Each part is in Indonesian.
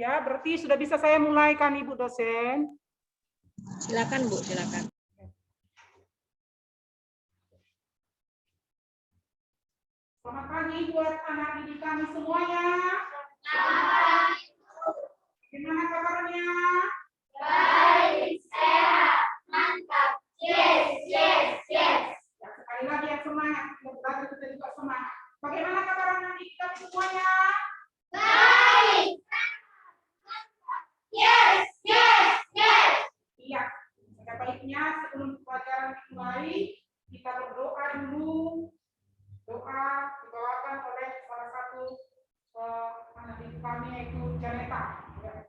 ya. Berarti sudah bisa saya mulai kan Ibu dosen? Silakan Bu, silakan. Selamat pagi buat anak didik kami semuanya. Gimana kabarnya? Baik, sehat, mantap. Yes, yes, yes. Ya, sekali lagi yang semangat, belajar kita juga semangat. Bagaimana kabar anak didik kami semuanya? Baik, mantap. Yes, yes, yes. Iya. Ada baiknya sebelum pelajaran dimulai, kita berdoa dulu. Doa dibawakan oleh salah satu anak didik kami yaitu Janeta. Ya.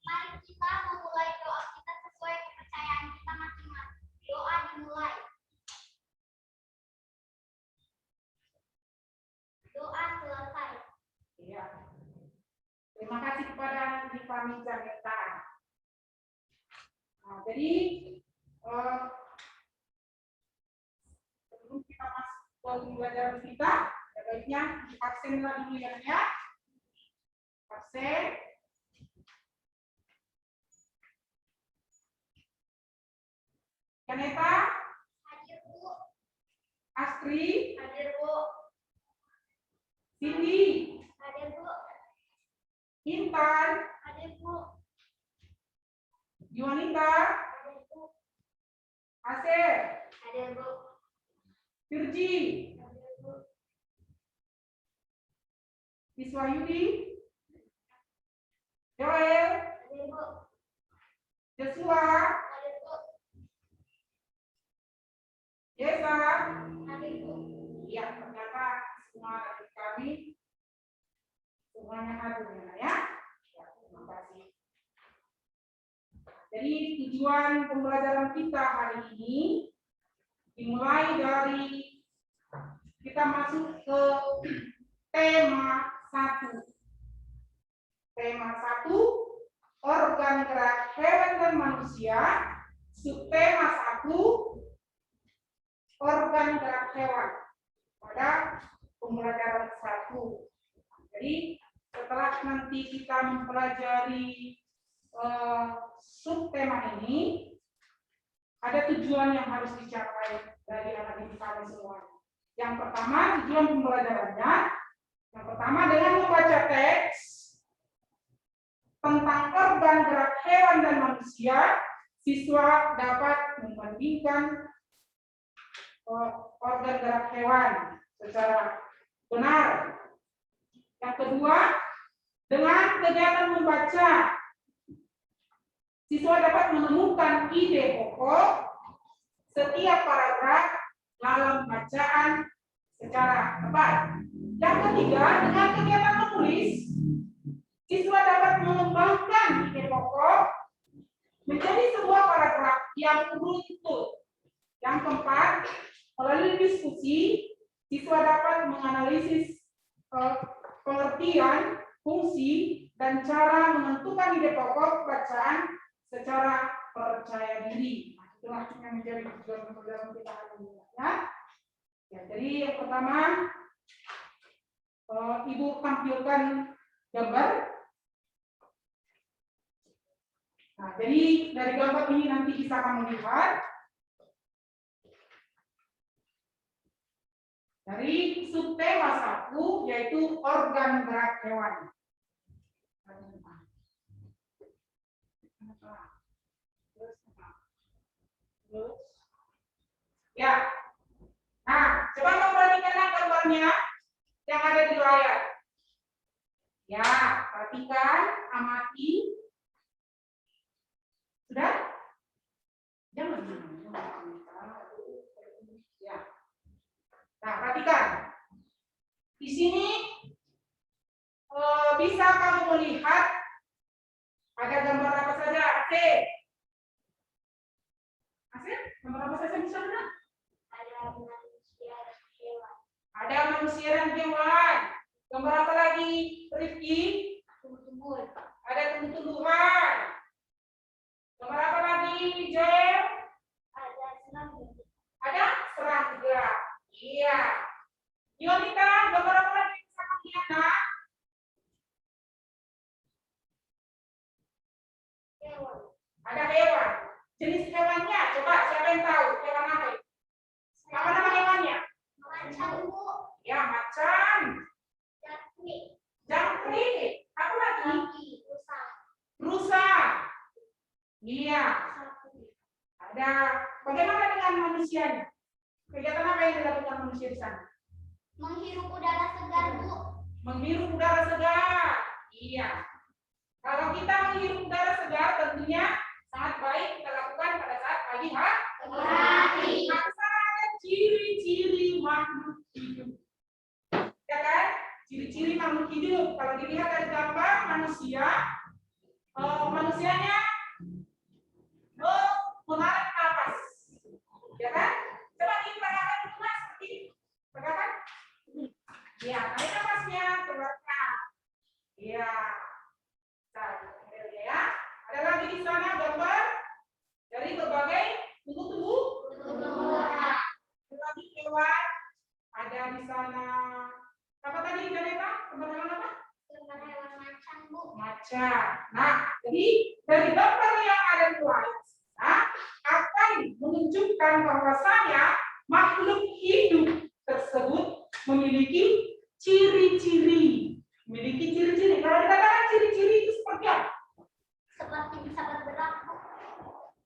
Mari kita memulai doa kita sesuai kepercayaan kita masing-masing. Doa dimulai. Doa selesai. Iya. Terima kasih kepada anak didik kami Janeta. Nah, jadi sebelum kita masuk ke pembelajaran kita, baiknya absenlah dulu ya. Absen. Janeta. Hadir, Bu. Astri. Hadir, Bu. Cindy. Hadir, Bu. Intan. Hadir, Bu. Yuanita. Hadir, Bu. Asep. Hadir, Bu. Virgi. Hadir, Bu. Iswayudi. Joel. Hadir, Bu. Joshua. Hadir, Bu. Yesa. Hadir, Bu. Iya, ternyata semua adik kami semuanya hadir ya. Ya, terima kasih. Jadi tujuan pembelajaran kita hari ini dimulai dari kita masuk ke tema 1. Tema 1, organ gerak hewan dan manusia. Subtema 1, organ gerak hewan pada pembelajaran 1. Jadi setelah nanti kita mempelajari subtema ini, ada tujuan yang harus dicapai dari anak didik kami semua. Yang pertama, tujuan pembelajarannya, yang pertama dengan membaca teks tentang organ gerak hewan dan manusia, siswa dapat membandingkan organ gerak hewan secara benar. Yang kedua, dengan kegiatan membaca, siswa dapat menemukan ide pokok setiap paragraf dalam bacaan secara tepat. Yang ketiga, dengan kegiatan menulis, siswa dapat mengembangkan ide pokok menjadi sebuah paragraf yang beruntut. Yang keempat, melalui diskusi, siswa dapat menganalisis pengertian, fungsi, dan cara menentukan ide pokok bacaan secara percaya diri. Nah, itulah yang menjadi tujuan pembelajaran kita hari ini. Ya, jadi yang pertama, Ibu tampilkan gambar. Nah, jadi dari gambar ini nanti bisa kamu lihat dari subtema 1 yaitu organ gerak hewan. Ya. Nah, coba kamu perhatikan gambarnya yang ada di layar. Ya, perhatikan, amati. Sudah? Jangan. Ya. Nah, perhatikan. Di sini bisa kamu melihat ada gambar apa saja, Asep? Asep, gambar apa saja bisa melihat? Ada manusia dan hewan. Ada manusia dan hewan. Gambar apa lagi, Rifki? Tumbuh-tumbuhan. Ada tumbuh-tumbuhan. Gambar apa lagi, Joel? Ada serangga. Ada serangga. Iya. Yolita, gambar apa lagi bisa kamu lihat, Nak? Ada bagaimana dengan manusianya? Kegiatan apa yang dilakukan manusia di sana? Menghirup udara segar, Bu. Menghirup udara segar. Iya. Kalau kita menghirup udara segar tentunya sangat baik kita lakukan pada saat pagi hari. Maka ada ciri-ciri makhluk hidup. Ya kan? Ciri-ciri makhluk hidup. Kalau dilihat dari gambar manusia, manusianya menarik nafas. Ya kan? Coba diperagakan dulu Mas, seperti ini. Peragakan. Ya, tarik nafasnya, keluarkan. Iya. Ya. Ada lagi di sana gambar dari berbagai tumbuh-tumbuh. Ada lagi hewan. Ada di sana. Apa tadi Janeta? Hewan apa? Hewan macan, Bu. Macan. Nah, jadi dari gambar yang ada di slide, akan menunjukkan bahwasanya makhluk hidup tersebut memiliki ciri-ciri. Kalau dikatakan ciri-ciri itu seperti apa? Seperti bisa bergerak, Bu.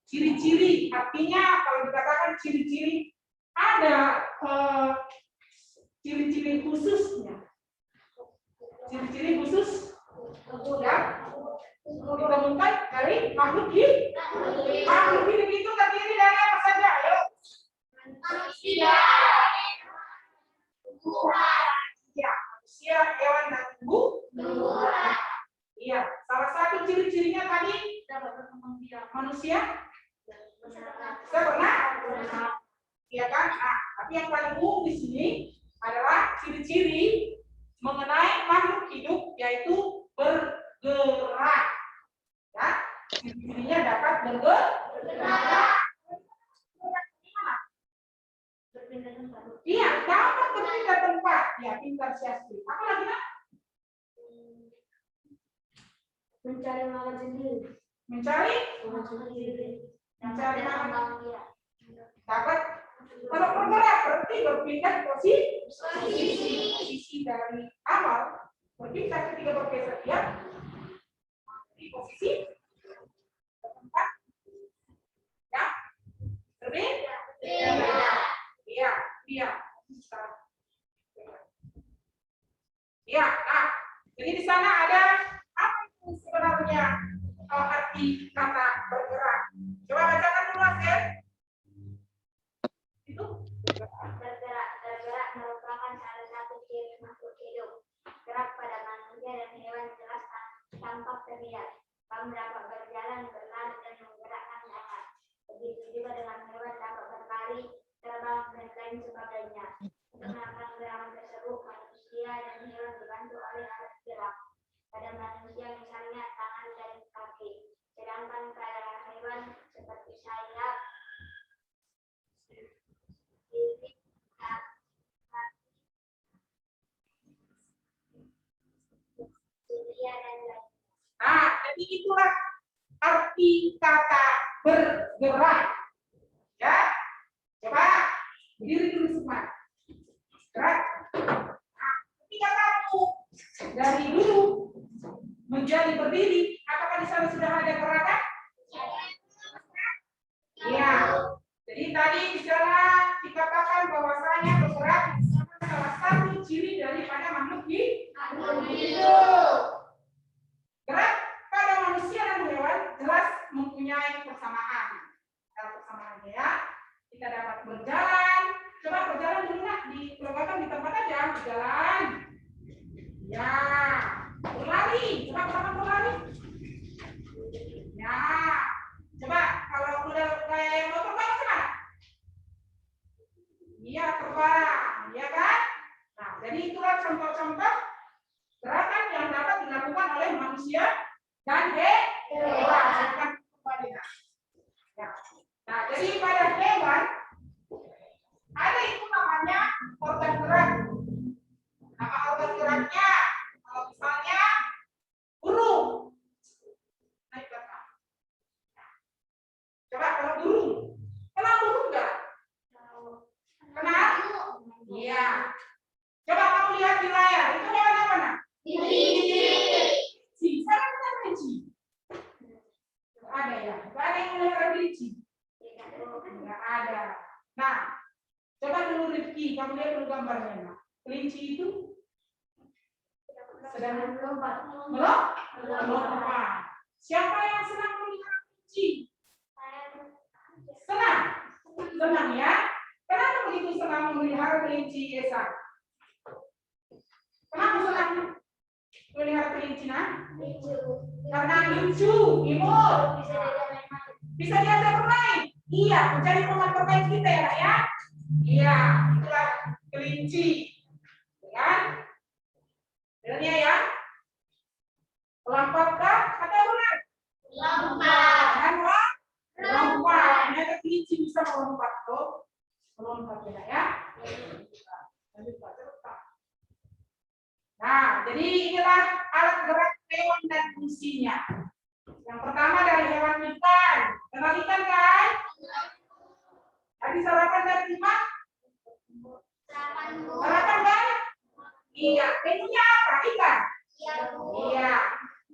Ciri-ciri artinya kalau dikatakan ciri-ciri ada ciri-ciri khususnya. Ciri-ciri khusus yang ditemukan dari makhluk hidup. Makhluk hidup itu terdiri dari apa saja? Ayo. Manusia, Ya, manusia, hewan dan tumbuh. Iya, salah satu ciri-cirinya tadi manusia bisa berenang. Iya kan? Nah, tapi yang paling umum di sini adalah ciri-ciri mengenai makhluk hidup yaitu bergerak. Ya, ciri-cirinya dapat bergerak. Iya, dapat berpindah tempat. Ya, pintar siasat. Apa lagi nak? mencari makan sendiri. Mencari makan. Dapat. Kalau bergerak berarti berpindah posisi dari awal berpindah ketika bergeser ya. Di posisi tempat. Ya. Berbeda. Iya. Ya, nah, jadi di sana ada apa itu sebenarnya arti kata bergerak. Coba bacakan dulu Asen. Itu Bergerak merupakan salah satu ciri makhluk hidup. Gerak pada manusia dan hewan jelas tampak terlihat. Kamu dapat berjalan, berlari, dan menggerakkan tangan. Begitu juga dengan hewan dapat berlari, terbang, dan lain sebagainya. Untuk melakukan gerakan tersebut, manusia dan hewan dibantu oleh alat gerak. Pada manusia misalnya tangan dan kaki. Sedangkan pada hewan seperti sayap, gigi, dan lain. nah, jadi itulah arti kata bergerak. Ya. Coba berdiri dulu semua. Gerak. Nah, ketika kamu dari dulu menjadi berdiri, apakah di sana sudah ada gerakan? Iya. Jadi tadi di sana dikatakan bahwasanya bergerak salah satu ciri daripada makhluk hidup. Gerak pada manusia dan hewan jelas mempunyai persamaan. Persamaannya ya. Kita dapat berjalan. Coba berjalan dulu nak di pelbagai di tempat aja berjalan. Ya. Berlari. Coba kamu berlari. Ya. Coba kalau udah kayak mau terbang kemana? Iya terbang, ya kan? Nah, jadi itulah contoh-contoh gerakan yang dapat dilakukan oleh manusia dan hewan. Ya. Nah, jadi pada hewan ada itu namanya organ gerak. Nama organ geraknya, kalau misalnya burung. Naik belakang. Coba kalau burung, kenal burung nggak? Kenal? Iya. Coba kamu lihat di layar, itu hewan apa nak? Kelinci. Sana kita kelinci. ada. Nah, coba dulu Rifki, kamu lihat dulu gambarnya. Nah. Kelinci itu sedang melompat. Siapa yang senang melihara kelinci? Senang? Senang ya? Kenapa begitu senang memelihara kelinci, Esa? Kenapa senang melihara kelinci, nah? Karena lucu, imut. Bisa diajak bermain. Iya, mencari teman bermain kita ya, Kak, ya? Iya, itulah kelinci. Kan? Dengarnya ya. Lompatkah atau benar? Lompat. Lompat. Ternyata kelinci bisa melompat tuh. Melompat ya. Nah, jadi inilah alat gerak hewan dan fungsinya. Yang pertama dari hewan ikan. Kenal ikan kan? Tadi sarapan dari ikan? Sarapan kan? Iya. Menunya apa? Ikan? Iya.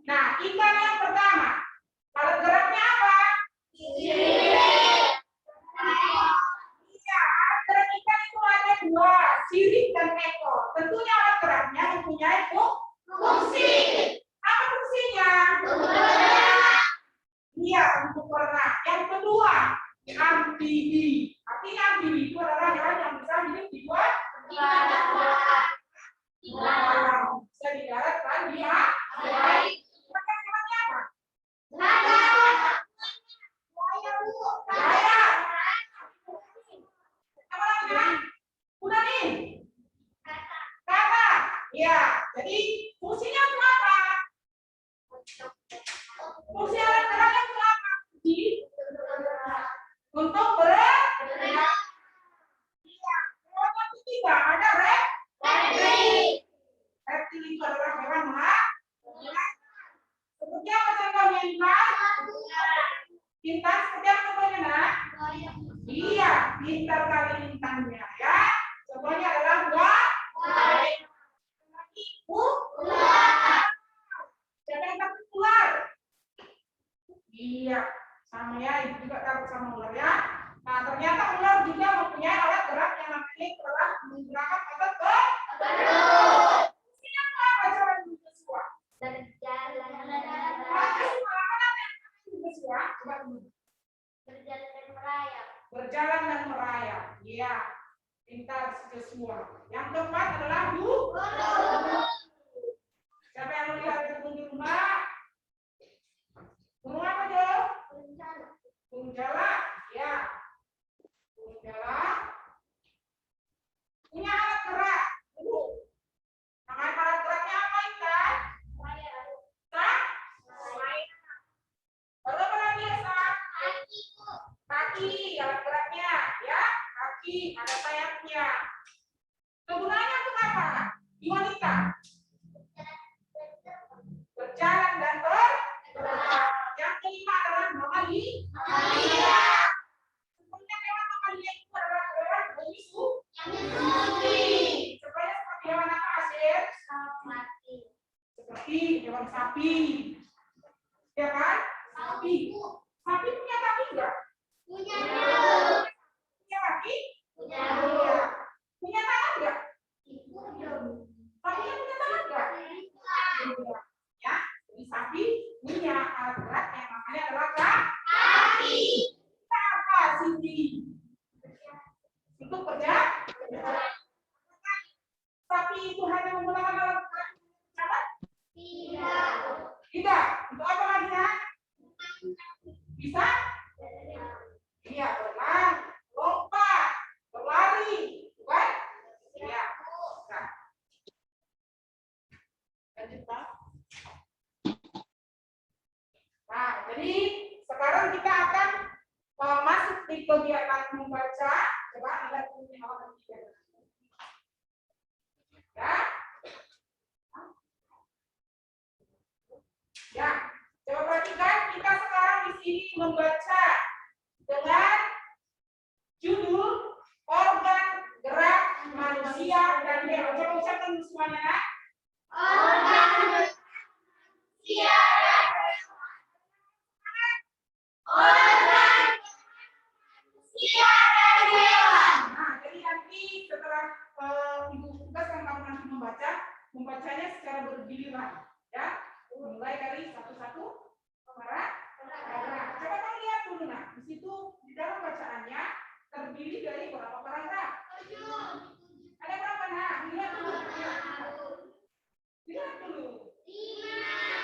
Nah, ikan yang pertama. Alat geraknya apa? Iya, alat gerak ikan itu ada dua, sirip dan ekor. Tentunya alat geraknya mempunyai fungsi. Apa fungsinya? Iya, untuk berenang. Yang kedua, amfibi. Artinya amfibi itu adalah hewan yang bisa hidup di dua alam. Bisa di darat dan di air. Makan hewannya apa? Apa lagi? Kuda nih. Kakak. Ya, jadi fungsinya untuk apa? Fungsi alat geraknya untuk apa? Untuk berenang. Iya. Hewan ketiga ada reptil. Reptil itu adalah hewan seperti apa contohnya Intan? Intan seperti apa contohnya nak? Iya, pintar kali Intannya ya. Contohnya adalah ular. Siapa yang takut ular? Iya, sama ya, itu juga takut sama ular ya. Nah, ternyata ular juga mempunyai alat gerak yang namanya adalah menggerakkan otot perut. Ini apa cara bersua? Berjalan dan merayap. Iya, pintar sesuai. Yang keempat adalah siapa yang melihat itu di rumah? Burung apa Jo? Burung jalak. Ya. Burung jalak. Punya alat gerak. Nama alat geraknya apa Intan? Baru apa lagi ya, kaki, alat geraknya, ya, kaki, ada sayapnya. Kegunaannya untuk apa? Di wanita? Berjalan dan bergerak. Yang kelima adalah mamalia. Sebenarnya hewan mamalia itu adalah hewan menyusui. Seperti hewan apa Asir? Seperti hewan sapi. Ya kan? Sapi. Sapi punya kaki enggak? Punya kaki? Punya tangan enggak? Sapinya punya tangan enggak? Ya, jadi sapi punya alat gerak yang namanya adalah kaki. Apa Cindy? Untuk kerja? Sapi itu hanya menggunakan alat gerak apa? Tidak. Untuk apa lagi ya? Bisa? Iya, berenang, lompat, berlari, bukan? Iya. Nah. Lanjut, Pak. Nah, jadi sekarang kita akan masuk di kegiatan membaca. Coba lihat ini halaman 3. Ya. Ya, coba perhatikan kita sekarang di sini membaca dengan judul organ gerak manusia dan hewan. Coba ucapkan semuanya, nak. Organ manusia dan hewan. Organ manusia membacanya secara bergiliran, ya. Mulai dari satu-satu paragraf. Coba kamu lihat dulu, nah, di situ di dalam bacaannya terdiri dari berapa paragraf? Ada berapa, nah? Lihat dulu. Lihat dulu. 5.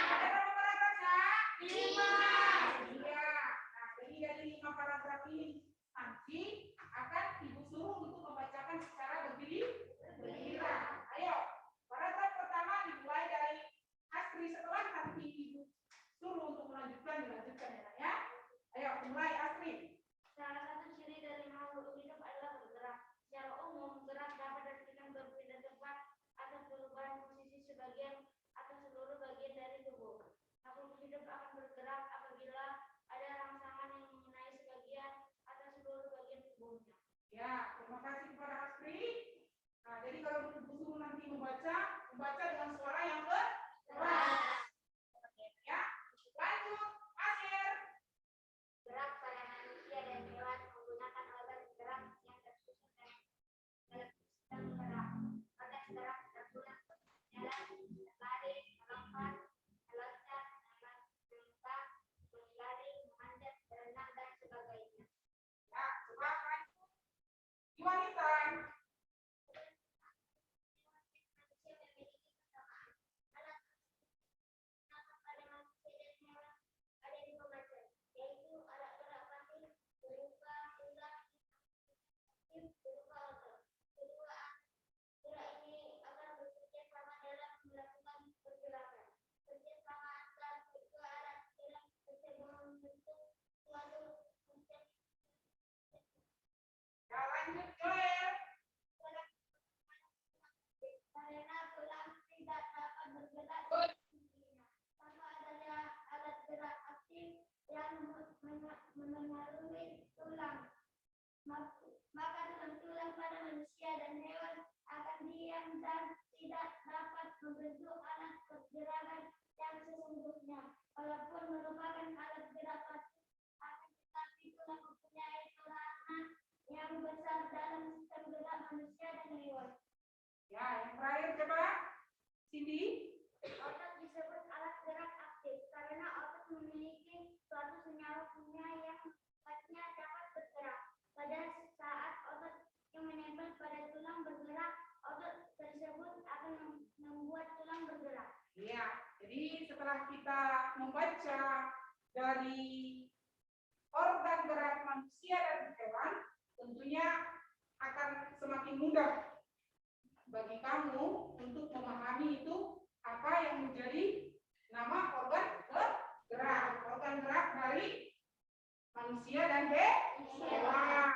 Ada berapa paragraf, nak? 5. Iya. Nah, jadi dari 5 paragraf ini nanti akan ibu suruh untuk membacakan secara bergiliran. Ayo, paragraf pertama dimulai dari Astri, setelah nanti ibu suruh untuk dilanjutkan ya. Ayo, mulai Astri. Salah satu ciri dari makhluk hidup adalah bergerak. Secara umum, gerak dapat diartikan berpindah tempat atau perubahan posisi sebagian atau seluruh bagian dari tubuh. Makhluk hidup akan bergerak apabila ada rangsangan yang mengenai sebagian atau seluruh bagian tubuhnya. Ya, terima kasih kepada Astri. Nah, jadi kalau ibu suruh nanti membaca dengan suara yang keras. Ya, lanjut, Akhir. Gerak pada manusia dan hewan menggunakan organ gerak yang tersusun dalam sistem gerak. Organ gerak tertulang jalan, berlari, melompat, meloncat, melangkah, berlari, memanjat, berenang dan sebagainya. Ya, coba lanjut. Wanita. Ya, lanjut, Joel. Karena tulang tidak dapat bergerak tanpa adanya alat gerak aktif yang mengenalui tulang, maka tulang pada manusia dan hewan akan diam dan tidak dapat membentuk alat pergerakan yang sesungguhnya. Walaupun merupakan alat gerak pasif, akan tetapi tulang mempunyai peranan yang besar dalam sistem gerak manusia dan hewan. Ya, yang terakhir coba. Cindy. Otot disebut alat gerak aktif karena otot memiliki suatu senyawa-kimia yang sifatnya dapat bergerak. Pada saat otot yang menempel pada tulang bergerak, otot tersebut akan membuat tulang bergerak. Iya, jadi setelah kita membaca dari organ gerak manusia dan hewan, tentunya akan semakin mudah bagi kamu untuk memahami itu apa yang menjadi nama organ gerak. Organ gerak dari manusia dan hewan.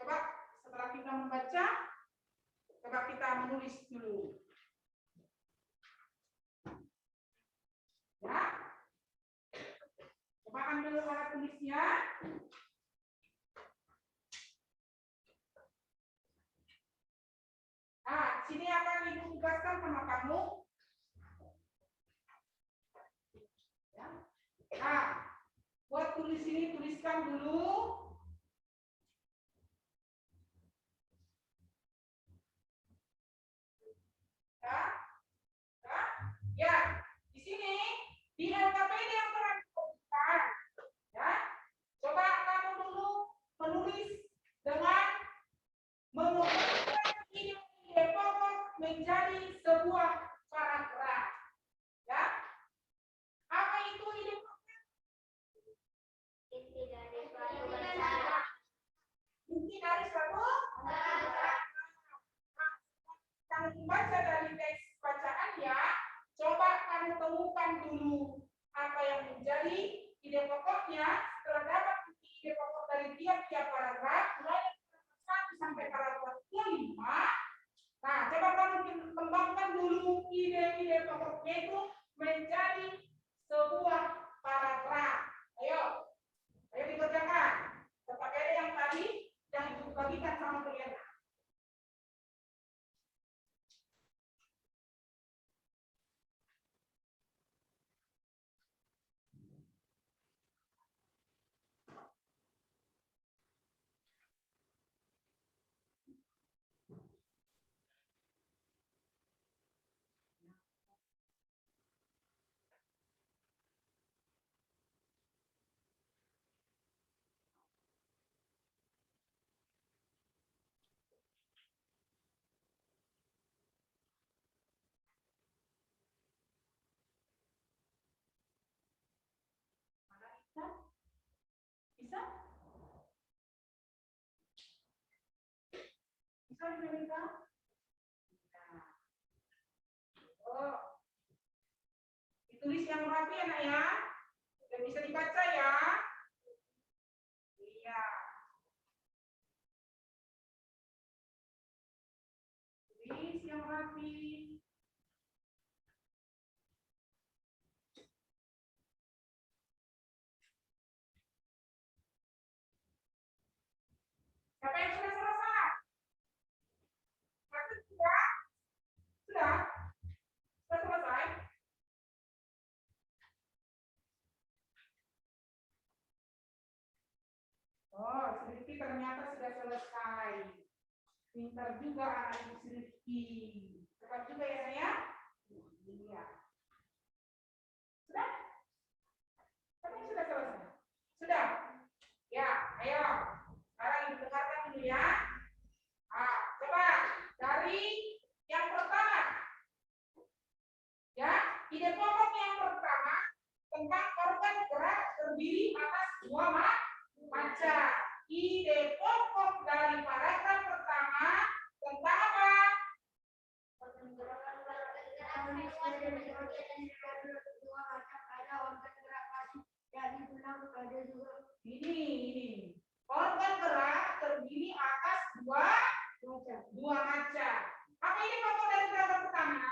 Coba setelah kita membaca, coba kita menulis dulu. Ya. Coba ambil alat tulisnya. Nah, sini akan ibu tugaskan sama kamu. Ya. Nah, buat tulis ini tuliskan dulu. Ya, ya, ya. Di sini di LKPD yang telah dibutuhkan. Ya, coba kamu dulu menulis dengan mengubahkan ide pokok menjadi sebuah paragraf. Ya, apa itu ide pokok? Inti dari suatu bersama. Inti dari suatu kamu membaca dari teks bacaan ya, coba kamu temukan dulu apa yang menjadi ide pokoknya. Setelah dapat ide pokok dari tiap-tiap paragraf, mulai dari paragraf 1 sampai paragraf 5. Nah, coba kamu kembangkan dulu ide-ide pokoknya itu menjadi sebuah paragraf. Ayo dikerjakan. Seperti yang tadi yang ibu bagikan sama kalian. Bisa? Bisa diberikan? Nah. Oh. Ditulis yang rapi ya, Nak ya. Sudah bisa dibaca ya. Iya. Tulis yang rapi. Siapa yang sudah selesai? Satu sudah? Sudah? Sudah selesai? Oh, Srifki ternyata sudah selesai. Pintar juga anak ibu Srifki. Cepat juga ya, saya? Iya. Sudah? Siapa yang sudah selesai? Sudah? Ya, ayo. Sekarang ibu dengarkan dulu ya. Coba dari yang pertama. Ya, ide pokok yang pertama tentang organ gerak terdiri atas dua maca. Ide pokok dari paragraf pertama tentang apa? Ini. Organ gerak terdiri atas dua maca. Apa ini pokok dari paragraf pertama?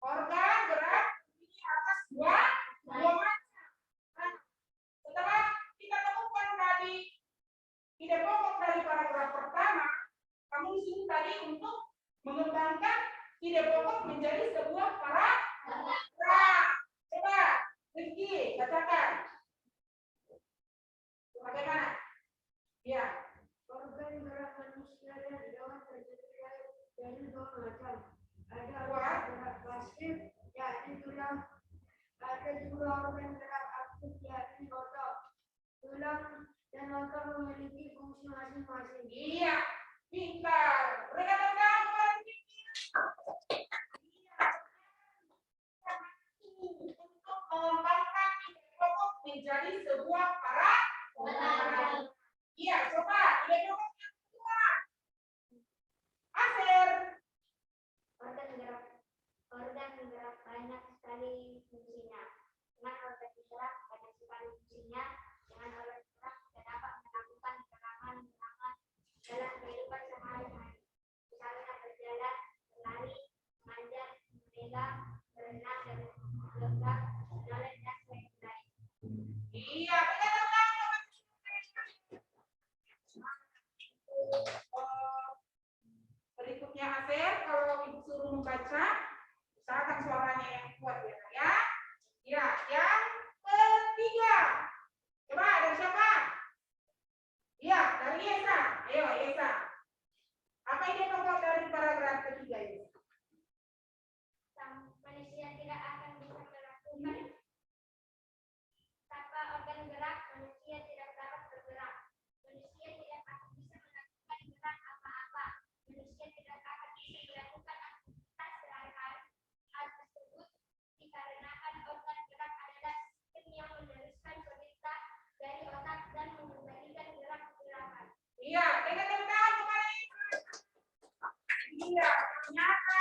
Organ gerak terdiri atas dua maca. Nah, setelah kita temukan tadi ide pokok dari paragraf pertama, kamu disuruh tadi untuk mengembangkan ide pokok menjadi sebuah paragraf. Coba, Rifki, bacakan. Bagaimana? Ya. Organ gerak manusia dapat terdiri dari dua macam. Ada Wah. gerak pasif, yakni tulang. Ada juga organ gerak aktif, yakni otot. Tulang dan otot memiliki fungsi masing-masing. Iya, pintar. Rekan-rekan, untuk mengembangkan ide pokok menjadi sebuah paragraf. Iya, coba ide pokok yang kedua. Aser. Organ gerak banyak sekali fungsinya. Dengan organ gerak banyak sekali fungsinya. Dengan organ gerak kita dapat melakukan gerakan-gerakan dalam kehidupan sehari-hari. Misalnya berjalan, berlari, mengajar, memegang, berenang, dan melompat, jalan dan lain-lain. Iya, berikutnya Aser, kalau ibu suruh membaca, usahakan suaranya yang kuat ya. Ya, yang ketiga. Coba dari siapa? Iya, dari Yesa. Ayo, Yesa. Apa ide pokok dari paragraf ketiga ini? Manusia tidak akan bisa melakukan tanpa organ gerak, manusia tidak dapat bergerak. Manusia tidak akan bisa melakukan gerak apa-apa. Manusia tidak akan bisa melakukan aktivitas sehari-hari. Hal tersebut dikarenakan organ gerak adalah sistem yang meneruskan perintah dari otak dan mengembalikan gerak-gerakan. Iya, dengar kemarin. Iya, ternyata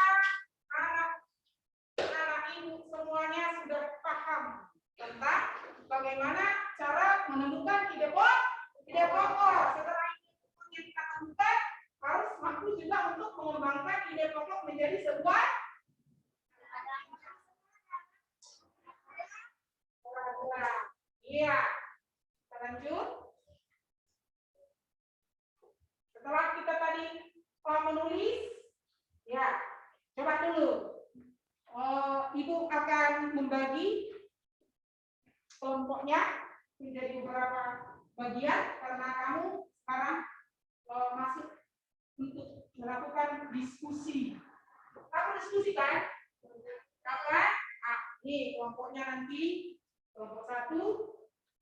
anak ibu semuanya sudah paham tentang bagaimana cara menemukan ide pokok. Setelah yang kita temukan, harus mampu juga untuk mengembangkan ide pokok menjadi sebuah paragraf. Iya, kita lanjut. Setelah kita tadi menulis, ya, coba dulu. Ibu akan membagi kelompoknya menjadi beberapa bagian karena kamu sekarang masuk untuk melakukan diskusi. Kamu diskusi kan? Kapan? Ini kelompoknya nanti kelompok 1,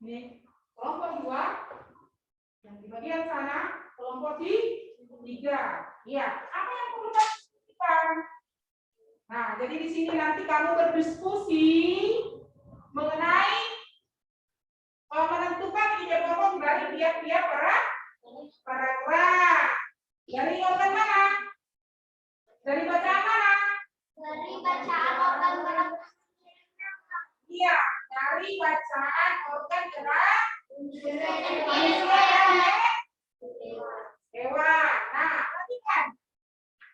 ini kelompok 2, yang di bagian sana kelompok 3. Iya, apa yang perlu kamu diskusikan? Nah, jadi di sini nanti kamu berdiskusi mengenai menentukan ide pokok dari pihak-pihak paragraf. Dari organ mana? Dari bacaan mana? Dari bacaan organ gerak. Iya, dari bacaan organ gerak manusia dan hewan. Nah, perhatikan.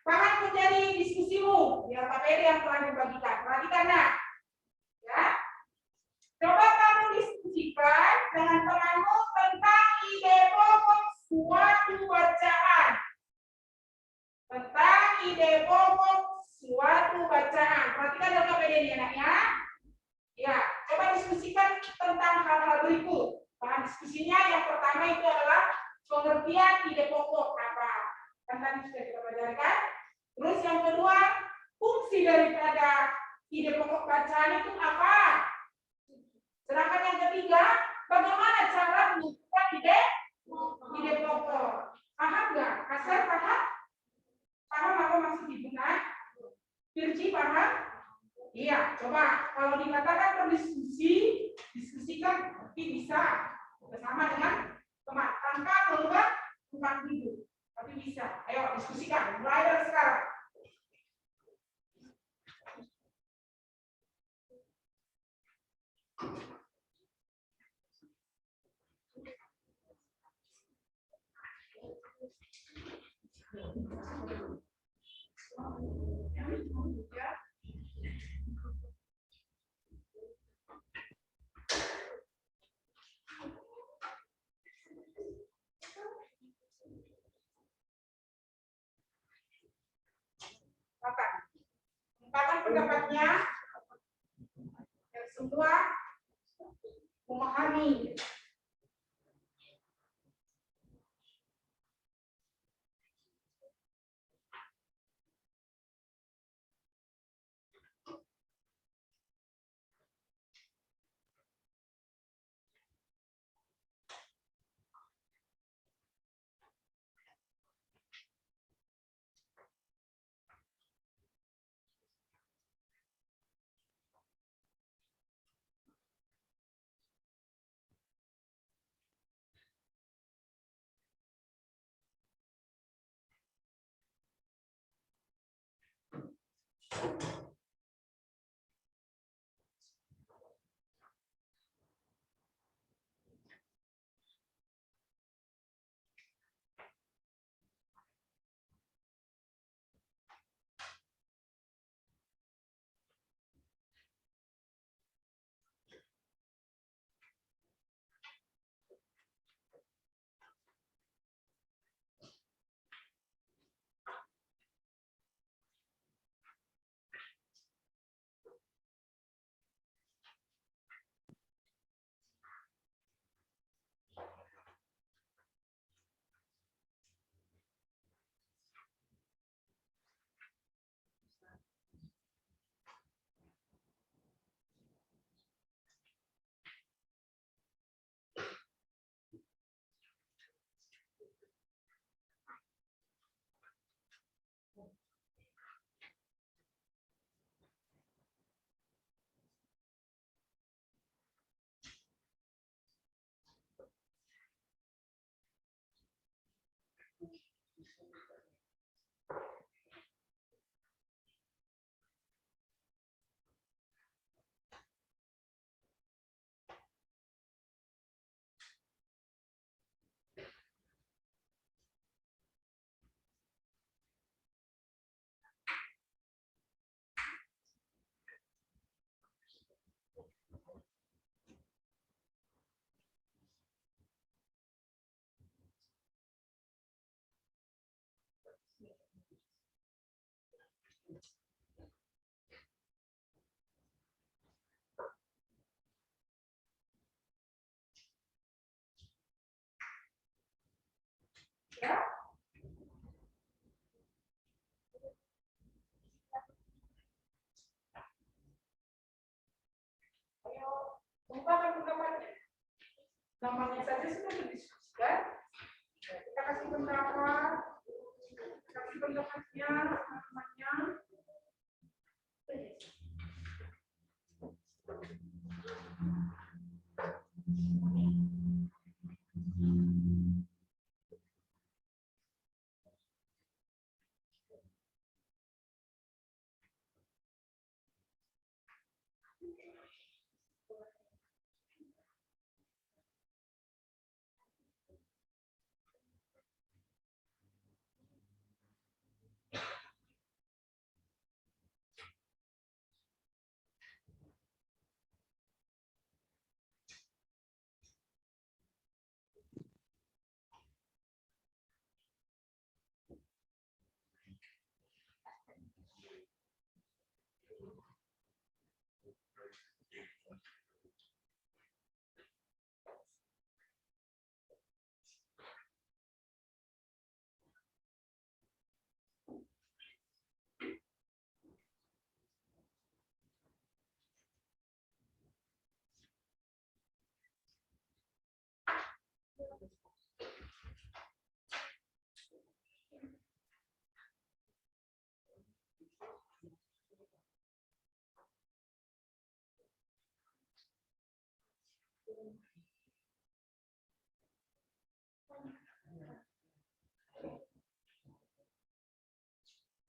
Bahan menjadi diskusimu di materi yang telah dibagikan. Perhatikan, nah. Ya. Coba kamu diskusikan dengan temanmu tentang ide pokok suatu bacaan. Tentang ide pokok suatu bacaan. Perhatikan dalam KPD ini anaknya. Ya, coba diskusikan tentang hal-hal berikut. Bahan diskusinya yang pertama itu adalah pengertian ide pokok apa. Kan tadi sudah kita pelajari. Terus yang kedua, fungsi daripada ide pokok bacaan itu apa? Sedangkan yang ketiga, bagaimana cara menentukan ide pokok? Paham nggak? Kasar paham? Paham apa maksud digunakan? Virgi paham? Iya, coba kalau dikatakan berdiskusi, diskusikan tapi bisa bersama dengan teman tanpa merubah tempat duduk, tapi bisa. Ayo diskusikan, mulai dari sekarang. Ungkapkan pendapatnya yang semua memahami. Ya. Ayo, ungkapkan pendapatnya. Namanya saja sudah didiskusikan. Kita kasih pendapatnya teman-temannya.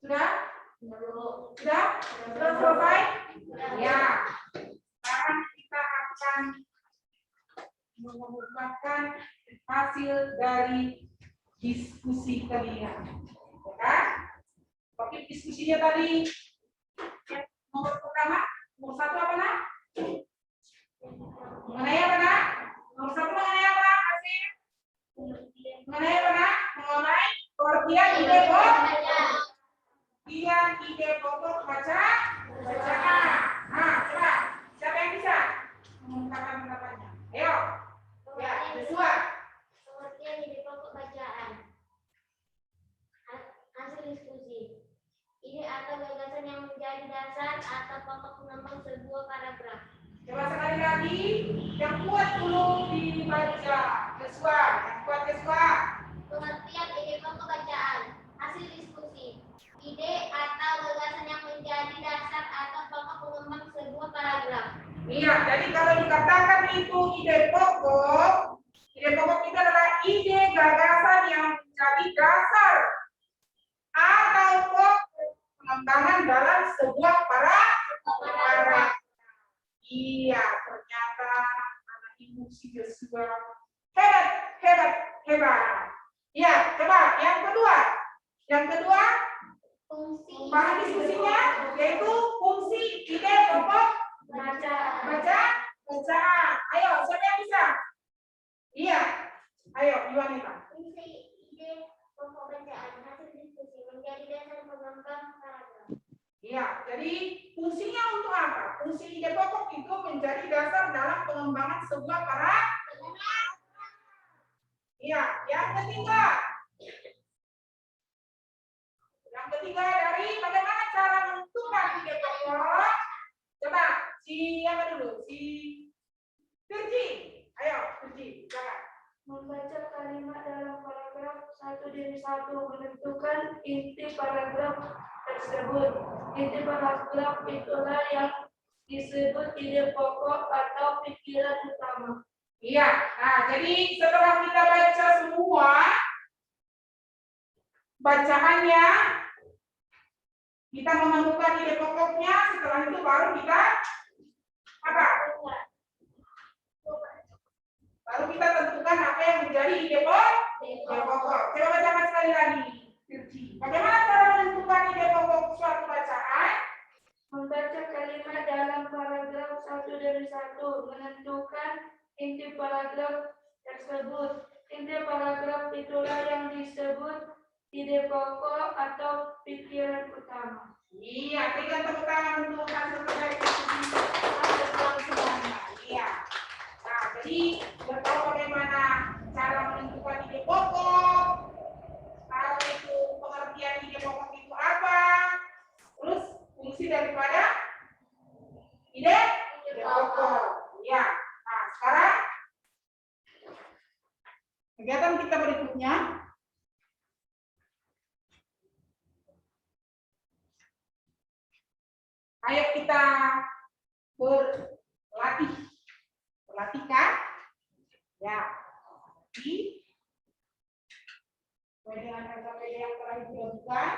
Sudah? Sudah? Sudah selesai? Ya. Sekarang kita akan mengumumkan hasil dari diskusi kalian. Ya. Topik diskusinya tadi yang nomor pertama, nomor 1 apa nak? Mengenai apa nak? Nomor 1 mengenai apa? Asih? Mengenai apa nak? Mengenai pengertian ide pokok. Ide pokok bacaan. Nah, coba siapa yang bisa mengungkapkan pendapatnya? Ayo. Ya, Joshua. Pengertian ide pokok bacaan. Hasil diskusi. Ide atau gagasan yang menjadi dasar atau pokok pengembang sebuah paragraf. Coba sekali lagi, yang kuat dulu dibaca. Joshua, yang kuat Joshua. Pengertian ide pokok bacaan. Hasil diskusi. Ide atau gagasan yang menjadi dasar atau pokok pengembang sebuah paragraf. Iya, jadi kalau dikatakan itu ide pokok itu adalah ide gagasan yang menjadi dasar atau pokok pengembangan dalam sebuah paragraf. Iya, ternyata anak ibu si Joshua hebat. Iya, coba yang kedua Fungsi. bahan diskusinya yaitu fungsi ide pokok bacaan. Ayo, siapa yang bisa? Iya, ayo Yuanita. Fungsi ide pokok bacaan. Hasil diskusi menjadi dasar pengembang paragraf. Iya, jadi fungsinya untuk apa? Fungsi ide pokok itu menjadi dasar dalam pengembangan sebuah paragraf. Iya, yang ketiga dari bagaimana cara menentukan ide pokok. Coba siapa dulu? Si Virgi. Ayo, Virgi, silakan. Membaca kalimat dalam paragraf 1-1 menentukan inti paragraf tersebut. Inti paragraf itulah yang disebut ide pokok atau pikiran utama. Iya, nah jadi setelah kita baca semua bacaannya, kita menemukan ide pokoknya, setelah itu baru kita apa? Baru kita tentukan apa yang menjadi ide pokok. Coba bacakan sekali lagi. Bagaimana cara menentukan ide pokok suatu bacaan? Membaca kalimat dalam paragraf 1-1 menentukan inti paragraf tersebut. Inti paragraf itulah yang disebut ide pokok atau pikiran utama. Iya, berikan tepuk tangan untuk hasil terbaik semuanya. Iya. Nah, jadi sudah tahu bagaimana cara menentukan ide pokok. Tahu itu pengertian ide pokok itu apa. Terus fungsi daripada ide pokok. Ya. Nah, sekarang kegiatan kita berikutnya. Ayo kita berlatihkan. Ya. Dengan KPD yang telah dilakukan.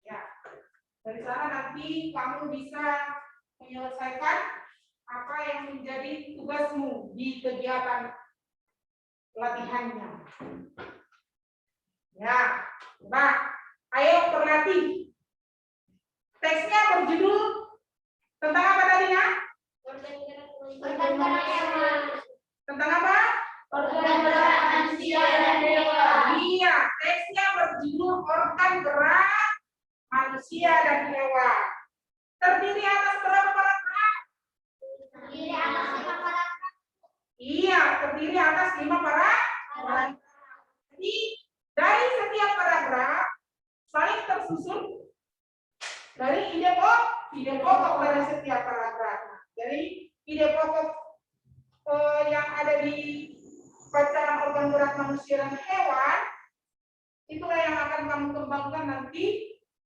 Ya. Dari sana nanti kamu bisa menyelesaikan apa yang menjadi tugasmu di kegiatan pelatihannya. Ya, coba ayo berlatih. Teksnya berjudul tentang apa tadinya? Tentang apa? Organ gerak manusia dan hewan. Iya, teksnya berjudul organ gerak manusia dan hewan. Terdiri atas berapa paragraf? Iya, terdiri atas 5 paragraf. Jadi dari setiap paragraf saling tersusun dari ide pokok dari setiap paragraf. Jadi ide pokok yang ada di bacaan organ gerak manusia dan hewan itulah yang akan kamu kembangkan nanti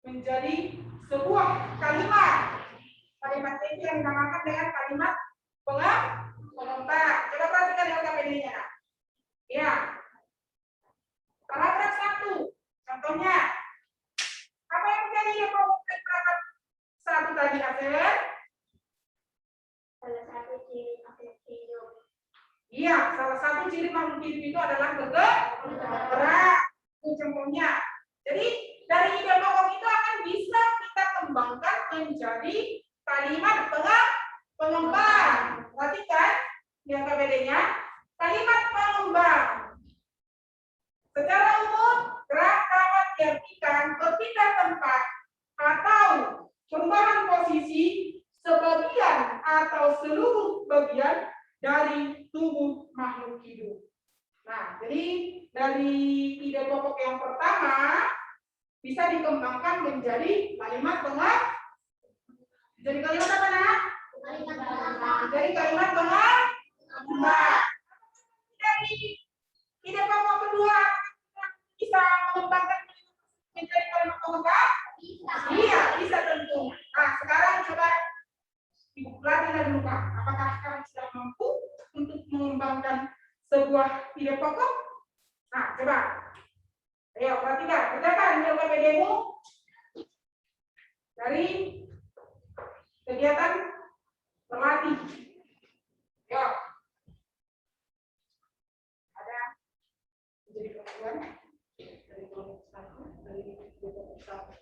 menjadi sebuah kalimat. Kalimat itu yang dinamakan dengan kalimat pengembangan. Coba perhatikan LKPD-nya. Ya. Paragraf 1. Contohnya hidup itu adalah bergerak. Itu contohnya. Jadi dari ide pokok itu akan bisa kita kembangkan menjadi kalimat pengembang. Perhatikan yang KBD-nya, kalimat pengembang. Secara umum, gerak dapat diartikan berpindah tempat atau perubahan posisi sebagian atau seluruh bagian dari tubuh makhluk hidup. Nah, jadi dari ide pokok yang pertama bisa dikembangkan menjadi kalimat pengembang. Jadi kalimat apa, Nak? Jadi kalimat pengembang. Dari ide pokok kedua bisa mengembangkan menjadi kalimat pengembang? Iya, bisa tentu. Nah, sekarang coba Ibu pelajari dulu, Kak. Apakah kamu sudah mampu untuk mengembangkan sebuah ide pokok? Nah, coba. Ayo, perhatikan. Kerjakan nilai KBD-mu dari kegiatan berlatih. Ayo. Ada menjadi perempuan dari kelompok 1, dari kelompok 1.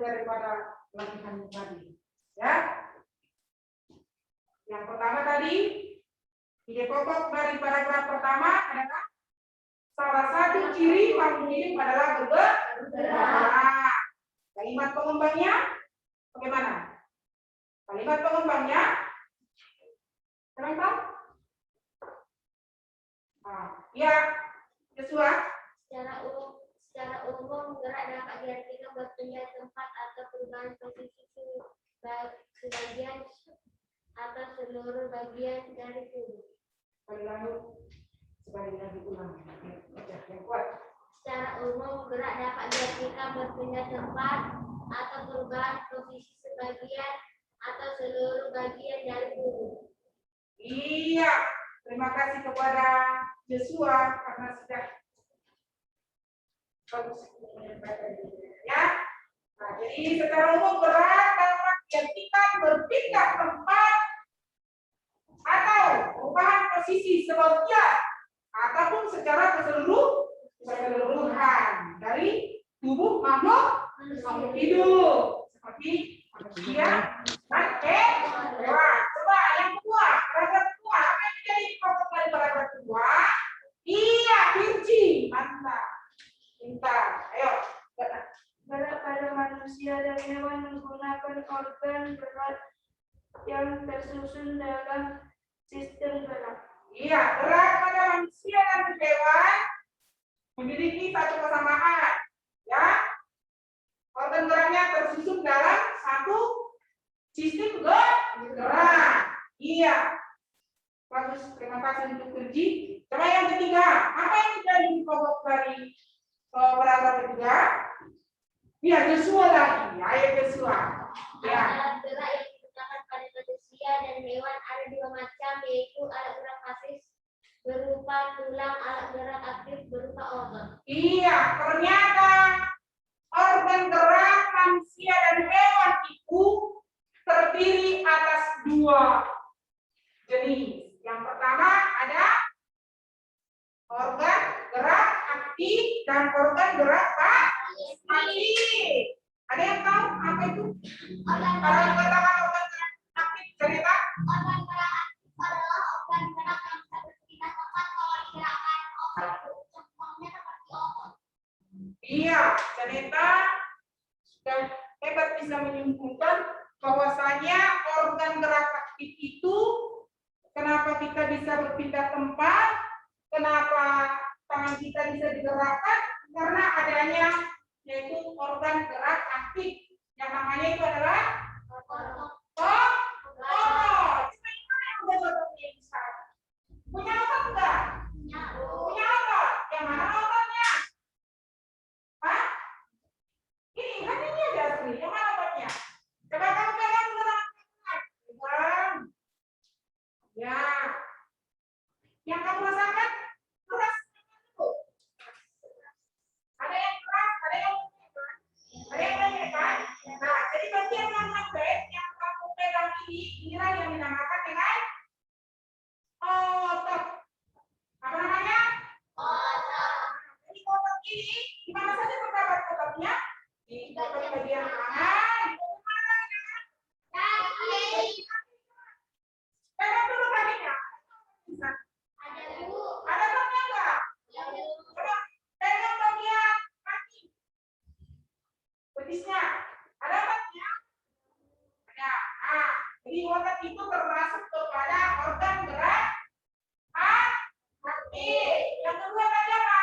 daripada latihan tadi. Ya. Yang pertama tadi, ide pokok dari paragraf pertama adalah salah satu ciri makhluk hidup adalah bergerak. Kalimat pengembangnya bagaimana? Kalimat pengembangnya, kalian tahu? Ya, Joshua. Secara umum gerak dapat diartikan berpindah tempat atau perubahan posisi sebagian atau seluruh bagian dari tubuh. Sekali lagi ulang. Yang kuat. Secara umum gerak dapat diartikan berpindah tempat atau perubahan posisi sebagian atau seluruh bagian dari tubuh. Iya, terima kasih kepada Joshua karena sudah bagus ya. Nah, jadi secara umum gerak dapat diartikan berpindah tempat atau perubahan posisi sebagian ataupun secara keseluruhan dari tubuh makhluk hidup seperti manusia dan hewan. Coba yang kedua, paragraf kedua, apa yang menjadi pokok dari paragraf kedua? Iya, Virgi, mantap, pintar. Ayo, Gerak pada manusia dan hewan menggunakan organ gerak yang tersusun dalam sistem gerak. iya, gerak pada manusia dan hewan memiliki satu kesamaan, ya. Organ geraknya tersusun dalam satu sistem gerak. Iya. Bagus, terima kasih untuk Virgi. Coba yang ketiga, apa yang menjadi pokok dari paragraf ketiga? Iya, Joshua lagi. Ayo Joshua. Ya. Alat gerak yang digunakan pada manusia dan hewan ada dua macam, yaitu alat gerak pasif berupa tulang, alat gerak aktif berupa otot. Iya, ternyata organ gerak manusia dan hewan itu terdiri atas dua jenis. Yang pertama ada organ gerak aktif dan organ gerak pasif. Ada yang tahu apa itu? Kalau dikatakan organ gerak aktif, cerita? Organ gerak aktif adalah organ gerak yang bisa berpindah tempat kalau digerakkan otot. Contohnya seperti otot. Iya, cerita sudah hebat bisa menyimpulkan bahwasanya organ gerak aktif itu kenapa kita bisa berpindah tempat, kenapa tangan kita bisa digerakkan, karena adanya yaitu organ gerak aktif yang namanya itu adalah otot. Coba yang udah ototnya itu sekarang. Punya otot enggak? Punya otot. Yang mana ototnya? Hah? Ini kan ini ada asli. Yang mana ototnya? Coba kamu pegang dulu. Pegang. Ya. Yang kamu rasakan keras dulu. Ada yang keras, ada yang lembek kan? Nah, jadi bagian yang lembek yang kamu pegang ini, inilah yang dinamakan dengan otot. Apa namanya? Otot. Jadi otot ini di mana saja terdapat ototnya? Di otot bagian kanan, di otot mana lagi? Kaki. Pegang dulu kakinya. Bisa. Ada ototnya enggak? Coba pegang bagian kaki. Betisnya. Ada ototnya? Ada. Nah, jadi otot itu termasuk kepada organ gerak aktif. Yang kedua tadi apa?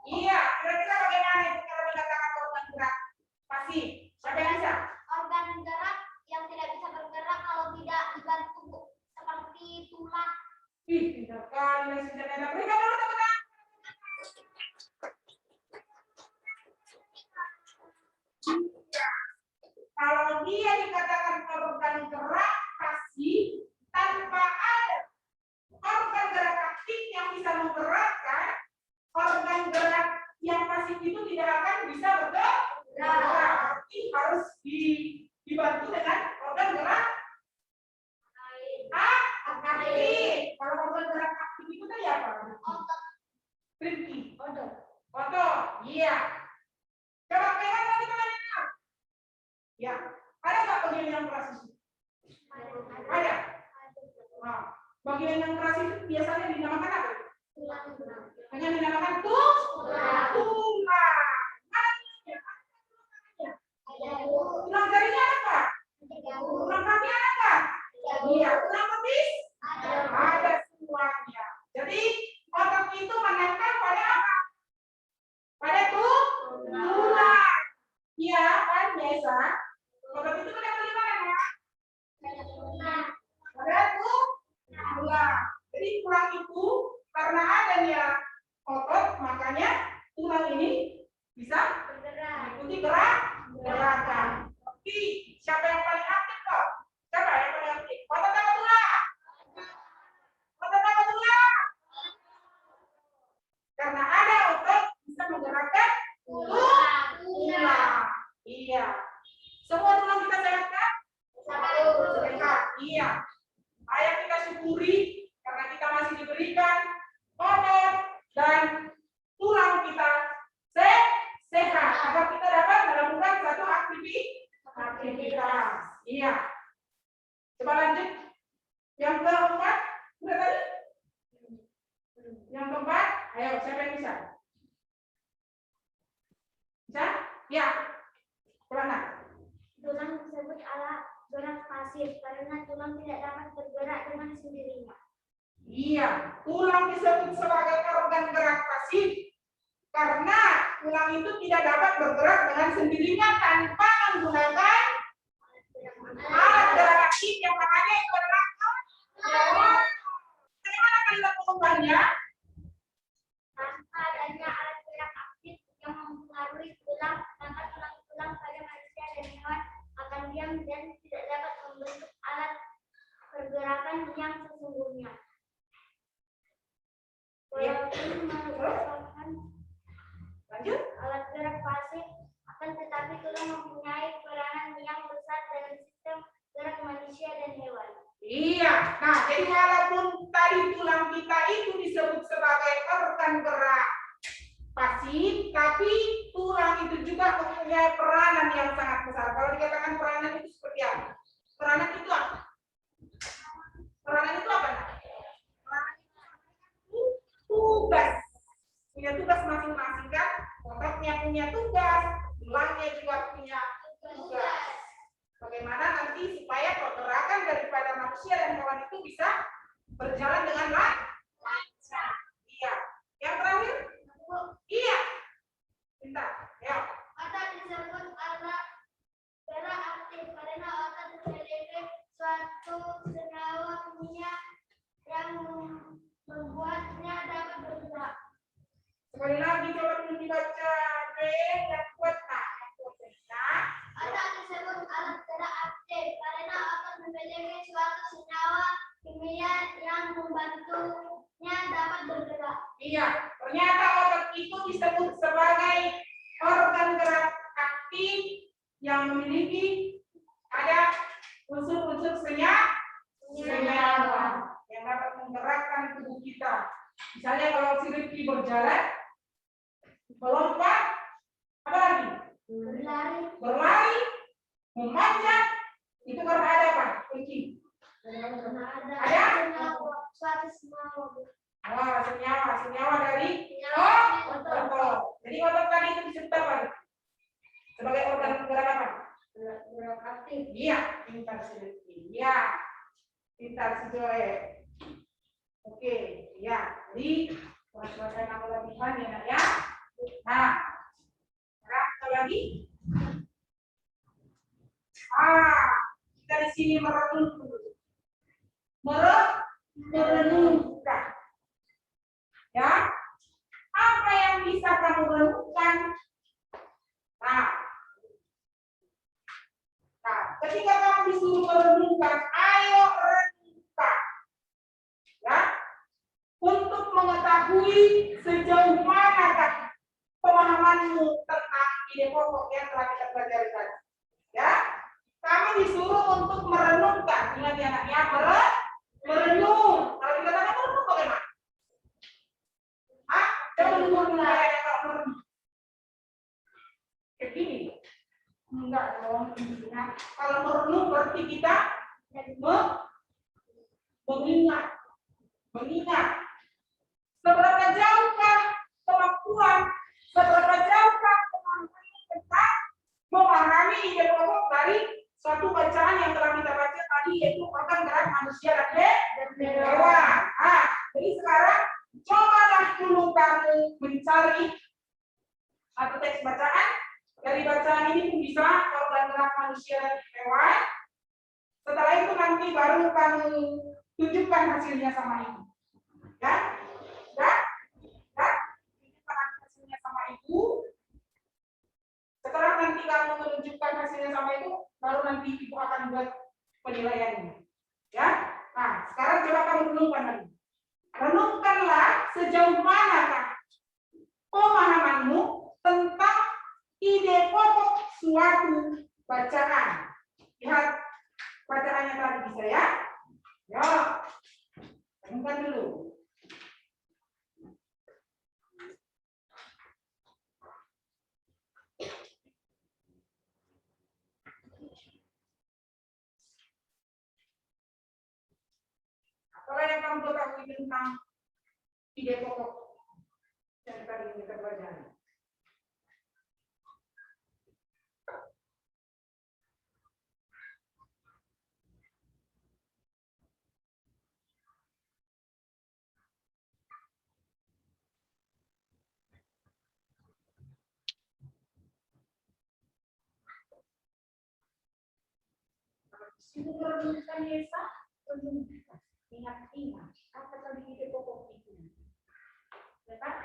Iya, kira-kira bagaimana itu kalau dikatakan organ gerak pasif? Siapa yang bisa? Organ gerak yang tidak bisa bergerak kalau tidak dibantu seperti tulang. Ih, pintar kali ya senjata. Berikan dulu tepuk tangan. Iya. Kalau dia dikatakan organ gerak pasif tanpa ada organ gerak aktif yang bisa menggerakkan, organ gerak yang pasif itu tidak akan bisa bergerak. Berarti harus dibantu dengan organ gerak aktif. Kalau organ gerak aktif itu tadi apa? Otot. Otot. Iya. Coba pegang lagi tangan ini. Ya, ada nggak bagian yang keras itu? Ada. Nah, bagian yang keras itu biasanya dinamakan apa? Hanya dinamakan tulang. Tulang jarinya apa? Tulang kaki ada? Iya, tulang betis ada semuanya. Jadi otot itu menempel pada apa? Pada tulang. Iya kan biasa. Otot itu menempel di mana ya? Pada tulang. Jadi tulang itu karena adanya otot makanya tulang ini bisa mengikuti gerakan. Oke, siapa yang paling aktif kok? Siapa yang paling aktif? Otot apa tulang? Otot apa tulang? Karena ada otot bisa menggerakkan tulang. Iya. Semua tulang kita sehat kan? Sehat. Iya. Ayo kita syukuri karena kita masih diberikan otot dan tulang kita sehat agar kita dapat melakukan satu aktivitas. Iya. Coba lanjut. Yang keempat, sudah tadi? Yang keempat, ayo siapa yang bisa? Bisa? Ya. Coba nak. Tulang disebut alat gerak pasif karena tulang tidak dapat bergerak dengan sendirinya. Iya, tulang disebut sebagai organ gerak pasif karena tulang itu tidak dapat bergerak dengan sendirinya tanpa menggunakan alat gerak aktif yang namanya itu adalah bagaimana kalimat pengembangnya? Tanpa adanya alat gerak aktif yang mempengaruhi tulang, maka tulang-tulang pada manusia dan hewan akan diam dan tidak dapat membentuk alat pergerakan yang sesungguhnya. Walaupun merupakan Lanjut. alat gerak pasif, akan tetapi tulang mempunyai peranan yang besar dalam sistem gerak manusia dan hewan. Iya, nah jadi walaupun tadi tulang kita itu disebut sebagai organ gerak pasif, tapi tulang itu juga mempunyai peranan yang sangat besar. Kalau dikatakan peranan itu seperti apa? Peranan itu apa? Peranan itu apa? Peranan itu tugas. Punya tugas masing-masing kan? Ototnya punya tugas, tulangnya juga punya tugas. Bagaimana nanti supaya pergerakan daripada manusia dan hewan itu bisa berjalan dengan lancar. Iya. Yang terakhir? Iya. Minta. Ya. Otot disebut alat gerak aktif karena otot memiliki suatu senyawa kimia yang membuatnya dapat bergerak. Sekali lagi coba dulu dibaca B yang kuat. Otot disebut alat gerak aktif karena otot memiliki suatu senyawa kimia yang membantunya dapat bergerak. Iya, ternyata otot itu disebut sebagai organ gerak aktif yang memiliki ada unsur-unsur senyawa yang dapat menggerakkan tubuh kita. Misalnya kalau si Rifki berjalan, melompat, apa lagi? Berlari, memanjat, itu karena ada apa? Rifki. Ada? Suatu senyawa. Wah, senyawa dari otot. Jadi otot tadi itu disebut apa? Sebagai organ gerak apa? Gerak aktif. Iya, pintar si. Iya, pintar si Joe. Oke, ya. Jadi selesai nama latihan ya nak ya. Nah, sekarang apa lagi? Kita di sini merenungkan. Ya, apa yang bisa kamu renungkan? Nah, ketika kamu disuruh merenungkan, ayo renungkan, ya, untuk mengetahui sejauh mana kan pemahamanmu tentang ide pokok yang telah kita pelajari tadi. Ya, kami disuruh untuk merenungkan. Ingat ya anaknya, merenung. Kalau dikatakan merenung bagaimana? Coba dulu kayak kalau merenung. Kayak gini. Enggak, dong intinya. Kalau merenung berarti kita mengingat. Seberapa jauhkah kemampuan, seberapa jauhkah kemampuan kita memahami ide pokok dari suatu bacaan yang telah kita baca tadi, yaitu organ gerak manusia dan hewan. Jadi sekarang cobalah dulu kamu mencari atau teks bacaan. Dari bacaan ini pun bisa organ gerak manusia dan hewan. Setelah itu nanti baru kamu tunjukkan hasilnya sama ibu. Ya? Tunjukkan hasilnya sama ibu. Setelah nanti kamu menunjukkan hasilnya sama ibu, baru nanti ibu akan buat penilaiannya. Ya? Nah, sekarang coba kamu renungkan lagi. Renungkanlah sejauh manakah pemahamanmu tentang ide pokok suatu bacaan. Lihat bacaannya tadi bisa ya? Ya, renungkan dulu. Apa yang kamu ketahui tentang ide pokok yang tadi kita pelajari? Sibuk merenungkan Yesa, renungkan, ingat-ingat apa tadi ide pokok itu. Ya kan?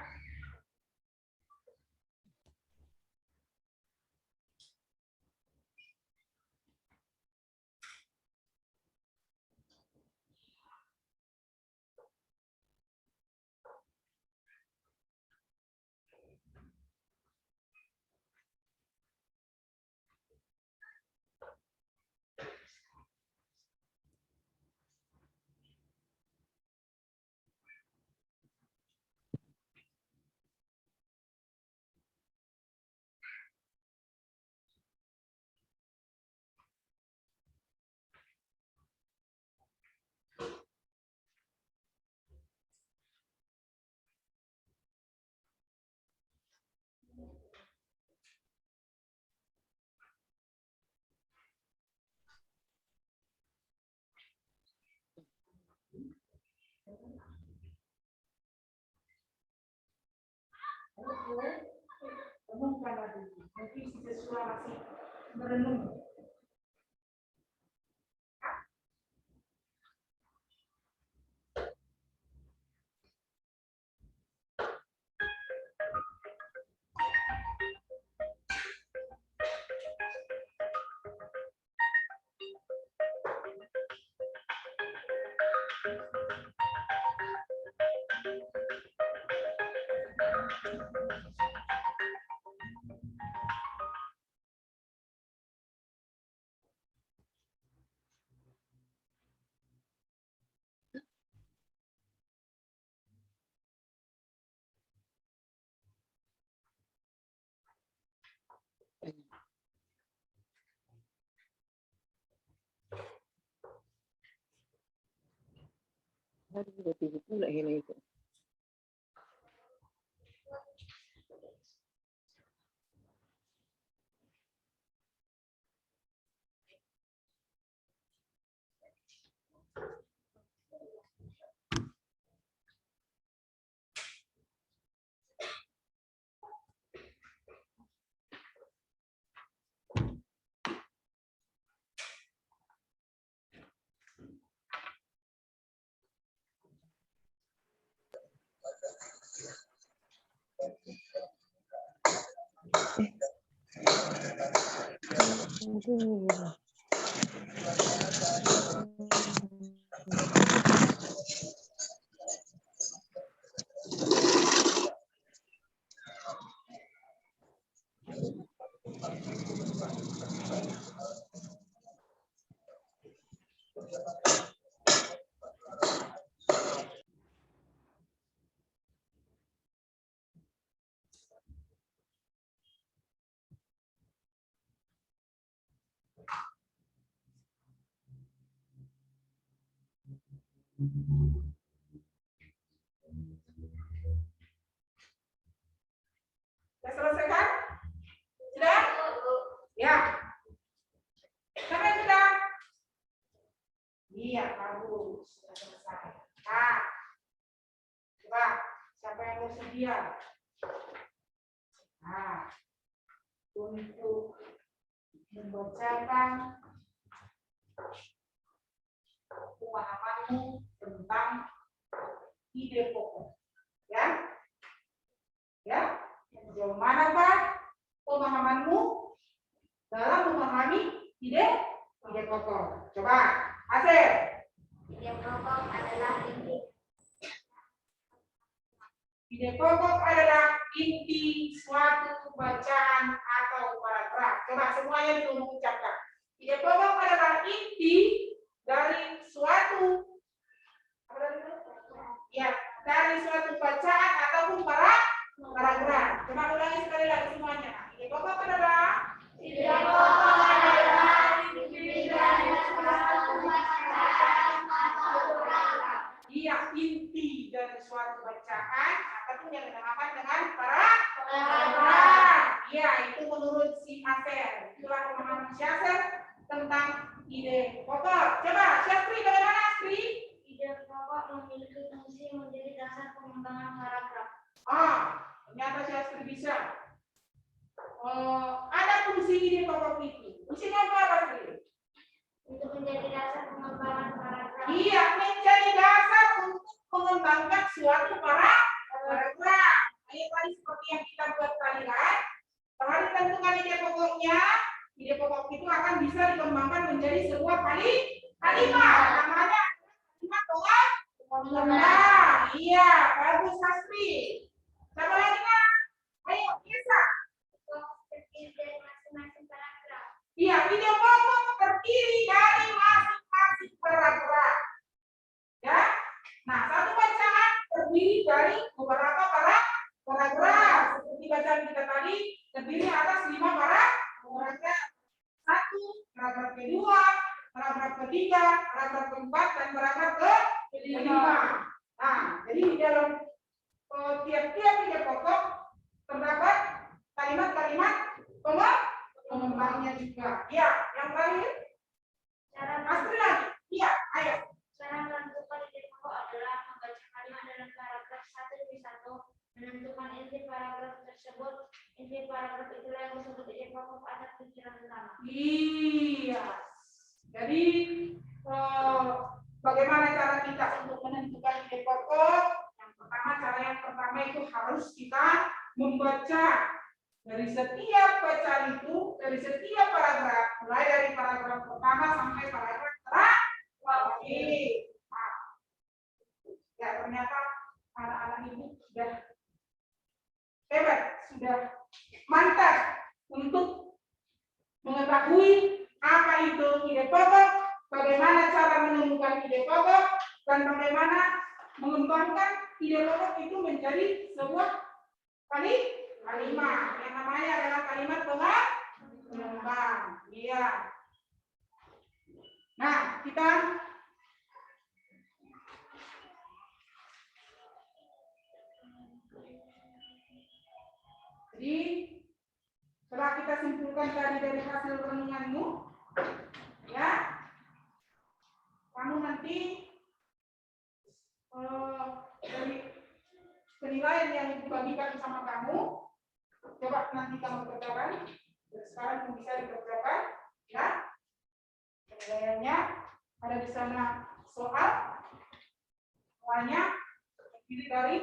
Renungkan lagi. Mungkin si Joshua masih merenung. Aduh, udah tidur pula ini itu. Aduh. Sudah selesai kan? Sudah? Ya. Sampai sudah? Iya, bagus. Sudah selesai. Nah, coba siapa yang bersedia? Nah, untuk membacakan pemahamanmu tentang ide pokok, ya, ya. Sejauh manakah pemahamanmu dalam memahami ide pokok? Coba, Asep. Ide pokok adalah Ide pokok adalah inti suatu bacaan atau paragraf. Coba semuanya itu mengucapkan. Ide pokok adalah inti dari suatu dari suatu bacaan ataupun paragraf. Coba ulangi sekali lagi semuanya. Ide pokok adalah inti dari suatu bacaan atau paragraf. Iya, inti dari suatu bacaan ataupun yang dinamakan dengan paragraf. Iya, itu menurut si Aser. Itulah pemahaman si Aser tentang ide pokok. Coba, Syafri, bagaimana Syafri? Ide pokok memiliki fungsi menjadi dasar pengembangan paragraf. Ternyata si Aser bisa. Ada fungsi ide pokok itu. Fungsinya apa sih? Untuk menjadi dasar pengembangan paragraf. Iya, menjadi dasar untuk mengembangkan suatu paragraf. Ini tadi seperti yang kita buat tadi kan. Setelah ditentukan ide pokoknya, ide pokok itu akan bisa dikembangkan menjadi sebuah kalimat. Namanya kalimat pengembangan. Iya, bagus Sastri. Siapa lagi kan? Ayo, Isa. Terdiri dari masing-masing paragraf. Iya, ide pokok terdiri dari masing-masing paragraf. Ya. Nah, satu bacaan terdiri dari beberapa paragraf. Seperti bacaan kita tadi terdiri atas 5 paragraf. 1, paragraf kedua, paragraf ketiga, paragraf keempat, dan paragraf kelima. Nah, jadi di dalam tiap-tiap ide pokok terdapat kalimat-kalimat pengembangnya juga. Ya, yang terakhir, Cara Astri lagi. Iya, ayo. menentukan ide pokok adalah membaca kalimat dalam paragraf satu demi satu, menentukan inti paragraf tersebut. Inti paragraf itulah yang disebut ide pokok atas pikiran utama. Iya. Jadi bagaimana cara kita untuk menentukan ide pokok? Yang pertama itu harus kita membaca dari setiap bacaan itu, dari setiap paragraf, mulai dari paragraf pertama sampai paragraf terakhir. Ya, ternyata anak-anak ini sudah hebat, sudah mantap untuk mengetahui apa itu ide pokok, bagaimana cara menemukan ide pokok, dan bagaimana mengembangkan ide pokok itu menjadi sebuah kalimat. Yang namanya adalah kalimat pengembang. Iya. Nah, kita jadi setelah kita simpulkan tadi dari hasil renunganmu, ya, kamu nanti dari penilaian yang dibagikan sama kamu, coba nanti kamu kerjakan. Sekarang bisa dikerjakan, ya. Penilaiannya ada di sana soal, soalnya terdiri dari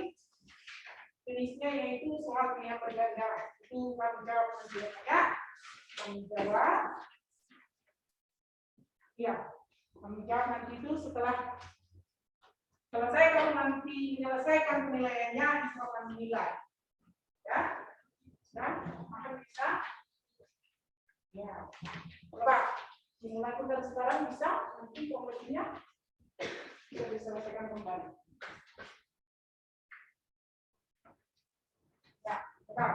jenisnya yaitu soal pilihan pergantian. Itu kamu jawab sendiri ya. Kamu jawab. Ya, kamu jawab nanti itu setelah selesai kamu nanti menyelesaikan penilaiannya, itu akan menilai. Ya, dan maka bisa. Ya, coba dimulai dari sekarang bisa nanti kompetisinya bisa diselesaikan kembali. Ya, coba.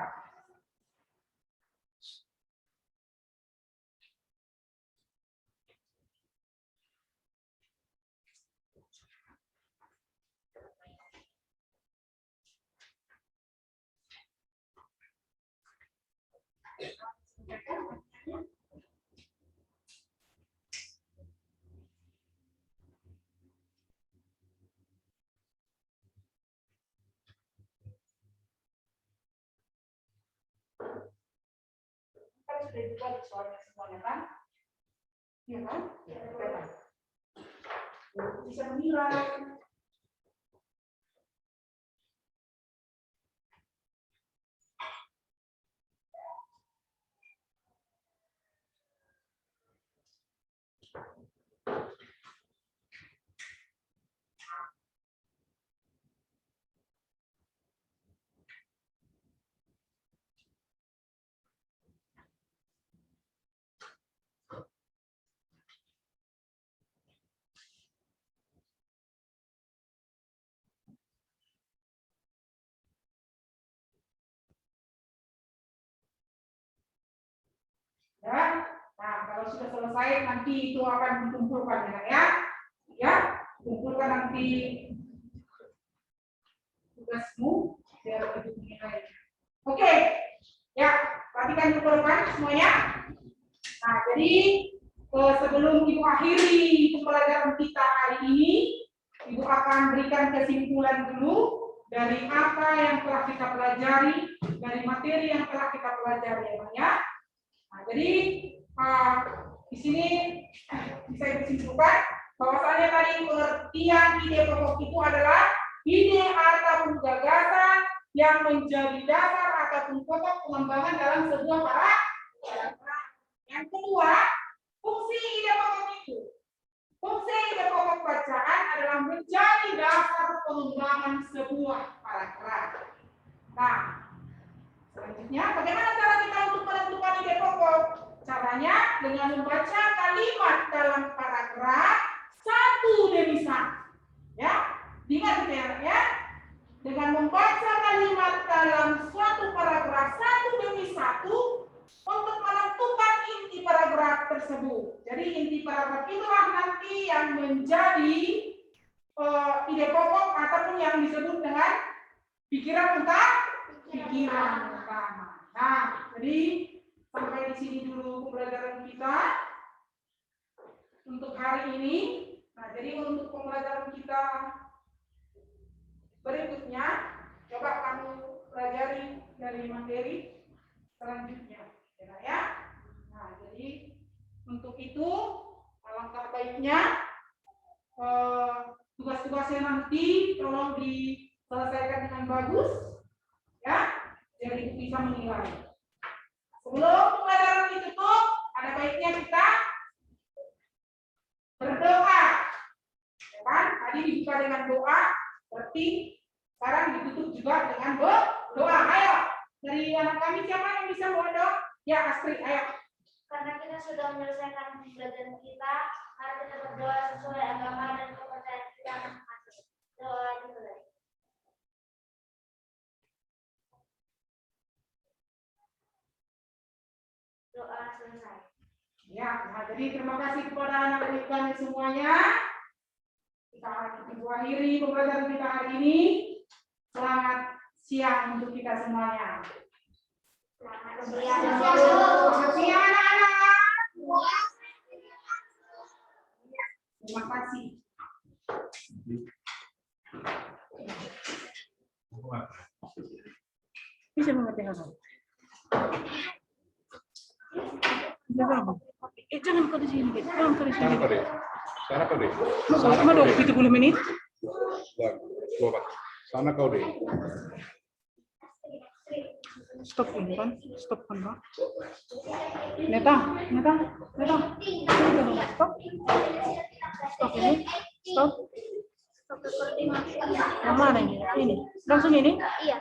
kan sudah juga di soalnya semuanya kan? Iya kan? Ya, kan? Bisa menilai. Ya, nah kalau sudah selesai nanti itu akan dikumpulkan ya, kumpulkan nanti tugasmu biar ibu menilai. Oke, ya perhatikan dikumpulkan semuanya. Nah jadi sebelum ibu akhiri pembelajaran kita hari ini, ibu akan berikan kesimpulan dulu dari apa yang telah kita pelajari, dari materi yang telah kita pelajari ya. Nah, jadi di sini bisa disimpulkan bahwasanya tadi pengertian ide pokok itu adalah ide ataupun gagasan yang menjadi dasar ataupun pokok pengembangan dalam sebuah paragraf. Yang kedua, fungsi ide pokok itu. Fungsi ide pokok bacaan adalah menjadi dasar pengembangan sebuah paragraf. Nah, selanjutnya, bagaimana cara kita untuk menentukan ide pokok? Caranya dengan membaca kalimat dalam paragraf satu demi satu. Ya, ingat ya. Dengan membaca kalimat dalam suatu paragraf satu demi satu untuk menentukan inti paragraf tersebut. Jadi inti paragraf itulah nanti yang menjadi ide pokok ataupun yang disebut dengan pikiran utama. Nah, jadi sampai di sini dulu pembelajaran kita untuk hari ini. Nah, jadi untuk pembelajaran kita berikutnya, coba kamu pelajari dari materi selanjutnya, ya. Nah, jadi untuk itu alangkah baiknya tugas-tugasnya nanti tolong diselesaikan dengan bagus, ya, biar ibu bisa menilai. Sebelum pembelajaran ditutup, ada baiknya kita berdoa. Ya kan? Tadi dibuka dengan doa, berarti sekarang ditutup juga dengan doa. Ayo, dari anak kami siapa yang bisa bawa doa? Ya, Astrid, ayo. Karena kita sudah menyelesaikan pembelajaran kita, mari kita berdoa sesuai agama dan kepercayaan kita masing-masing. Doa dimulai. Doa selesai. Ya, nah jadi terima kasih kepada anak-anak kami semuanya. Kita akhiri pembelajaran kita hari ini. Selamat siang untuk kita semuanya. Selamat siang. Selamat siang anak-anak. Terima kasih. Bisa mengerti apa? Jangan kau di sini, jangan kau di sini. Sana kau deh. Sama dong, 70 menit. Sana kau deh. Stop ini kan, stop kan Pak. Neta. Stop. Stop ini, stop. Stop recording. Yang mana ini? Ini, langsung ini. Iya.